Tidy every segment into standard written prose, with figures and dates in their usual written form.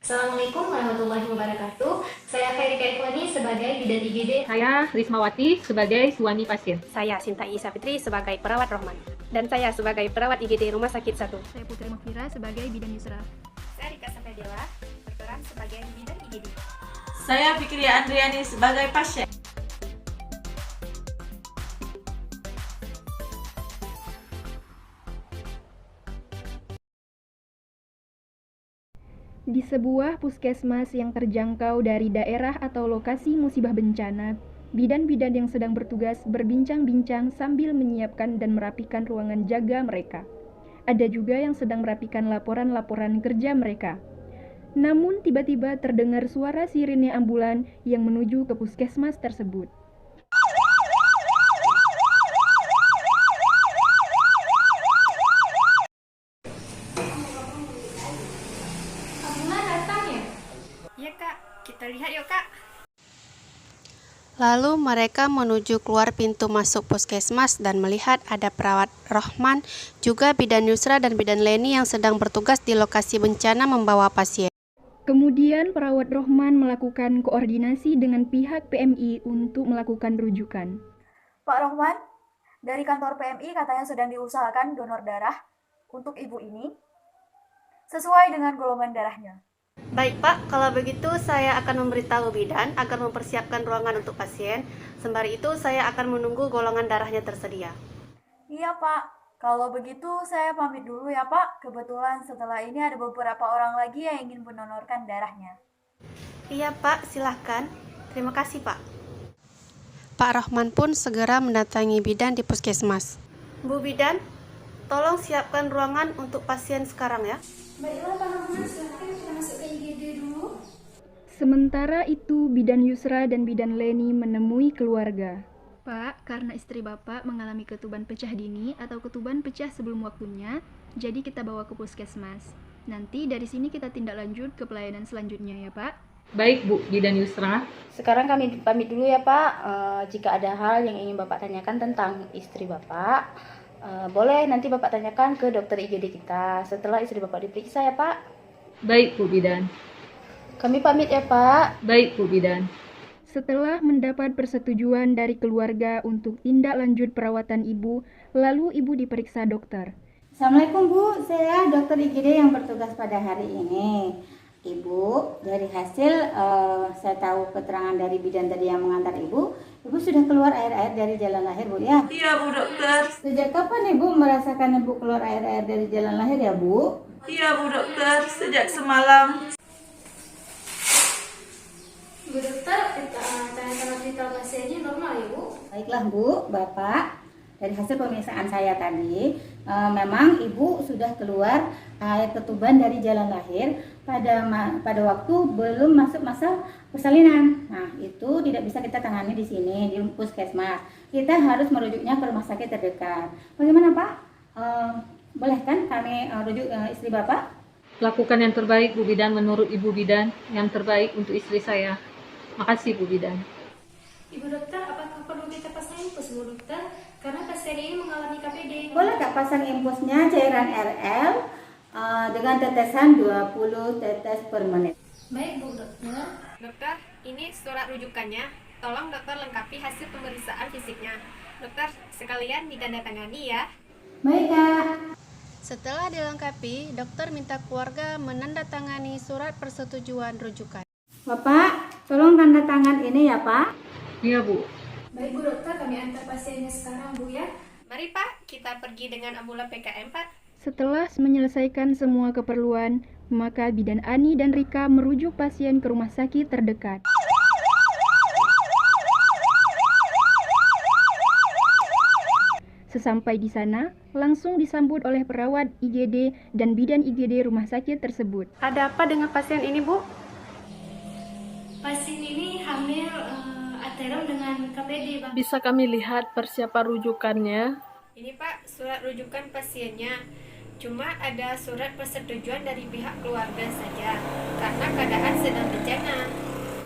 Assalamualaikum warahmatullahi wabarakatuh. Saya Khairika Ikhwani sebagai bidan IGD. Saya Rismawati sebagai suami pasien. Saya Sinta Isa Fitri sebagai perawat Rohman. Dan saya sebagai perawat IGD Rumah Sakit 1. Saya Putri Mufira sebagai bidan Yusra. Saya Rika Sapedewa, berperan sebagai bidan IGD. Saya Fikria Andriani sebagai pasien. Di sebuah puskesmas yang terjangkau dari daerah atau lokasi musibah bencana, bidan-bidan yang sedang bertugas berbincang-bincang sambil menyiapkan dan merapikan ruangan jaga mereka. Ada juga yang sedang merapikan laporan-laporan kerja mereka. Namun tiba-tiba terdengar suara sirine ambulan yang menuju ke puskesmas tersebut. Ambulan datang ya? Iya kak, kita lihat yuk kak. Lalu mereka menuju keluar pintu masuk puskesmas dan melihat ada perawat Rohman, juga bidan Yusra dan bidan Leni yang sedang bertugas di lokasi bencana membawa pasien. Kemudian perawat Rohman melakukan koordinasi dengan pihak PMI untuk melakukan rujukan. Pak Rohman, dari kantor PMI katanya sedang diusahakan donor darah untuk ibu ini sesuai dengan golongan darahnya. Baik Pak, kalau begitu saya akan memberitahu bidan agar mempersiapkan ruangan untuk pasien. Sembari itu saya akan menunggu golongan darahnya tersedia. Iya Pak, kalau begitu saya pamit dulu ya Pak. Kebetulan setelah ini ada beberapa orang lagi yang ingin mendonorkan darahnya. Iya Pak, silahkan. Terima kasih Pak. Pak Rohman pun segera mendatangi bidan di puskesmas. Bu bidan, tolong siapkan ruangan untuk pasien sekarang ya. Baiklah Pak Rahman, silakan kita masuk ke IGD dulu. Sementara itu, bidan Yusra dan bidan Leni menemui keluarga. Pak, karena istri Bapak mengalami ketuban pecah dini atau ketuban pecah sebelum waktunya, jadi kita bawa ke puskesmas. Nanti dari sini kita tindak lanjut ke pelayanan selanjutnya ya Pak. Baik Bu Bidan Yusra. Sekarang kami pamit dulu ya Pak. Jika ada hal yang ingin Bapak tanyakan tentang istri Bapak, boleh nanti Bapak tanyakan ke dokter IGD kita setelah istri Bapak diperiksa ya Pak. Baik Bu Bidan. Kami pamit ya Pak. Baik Bu Bidan. Setelah mendapat persetujuan dari keluarga untuk tindak lanjut perawatan ibu, lalu ibu diperiksa dokter. Assalamualaikum Bu, saya dokter IGD yang bertugas pada hari ini. Ibu, dari hasil saya tahu keterangan dari bidan tadi yang mengantar Ibu sudah keluar air-air dari jalan lahir Bu ya? Iya Bu dokter. Sejak kapan Ibu merasakan Ibu keluar air-air dari jalan lahir ya Bu? Iya Bu dokter, sejak semalam. Bu dokter, tanda-tanda vital pasiennya normal ya Bu? Baiklah Bu, Bapak. Dari hasil pemeriksaan saya tadi, memang Ibu sudah keluar air ketuban dari jalan lahir pada waktu belum masuk masa persalinan. Nah, itu tidak bisa kita tangani di sini di puskesmas. Kita harus merujuknya ke rumah sakit terdekat. Bagaimana Pak? Boleh kan kami rujuk istri Bapak? Lakukan yang terbaik Bu Bidan menurut Ibu Bidan, yang terbaik untuk istri saya. Makasih Bu Bidan. Ibu dokter, apakah perlu kita pasang infus Bu dokter? Karena pasien ini mengalami KPD. Boleh Kak pasang infusnya cairan RL dengan tetesan 20 tetes per menit. Baik Bu dokter. Dokter, ini surat rujukannya. Tolong dokter lengkapi hasil pemeriksaan fisiknya. Dokter, sekalian ditandatangani ya. Baik Kak. Setelah dilengkapi, dokter minta keluarga menandatangani surat persetujuan rujukan. Bapak, tolong tanda tangan ini ya Pak. Iya Bu. Baik Bu dokter, kami antar pasiennya sekarang Bu ya. Mari Pak, kita pergi dengan ambulan PKM Pak. Setelah menyelesaikan semua keperluan, maka bidan Ani dan Rika merujuk pasien ke rumah sakit terdekat. Sesampai di sana, langsung disambut oleh perawat IGD dan bidan IGD rumah sakit tersebut. Ada apa dengan pasien ini Bu? Pasien ini hamil aterom dengan KPD Bang. Bisa kami lihat persiapan rujukannya? Ini Pak, surat rujukan pasiennya. Cuma ada surat persetujuan dari pihak keluarga saja, karena keadaan sedang bencana.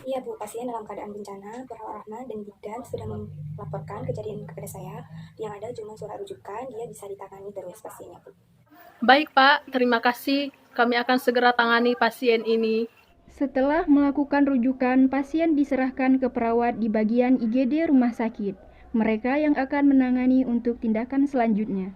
Iya Bu, pasien dalam keadaan bencana, perawat Rahma dan bidan sudah melaporkan kejadian kepada saya. Yang ada cuma surat rujukan, dia bisa ditangani terus pasiennya Bu. Baik Pak, terima kasih. Kami akan segera tangani pasien ini. Setelah melakukan rujukan, pasien diserahkan ke perawat di bagian IGD rumah sakit. Mereka yang akan menangani untuk tindakan selanjutnya.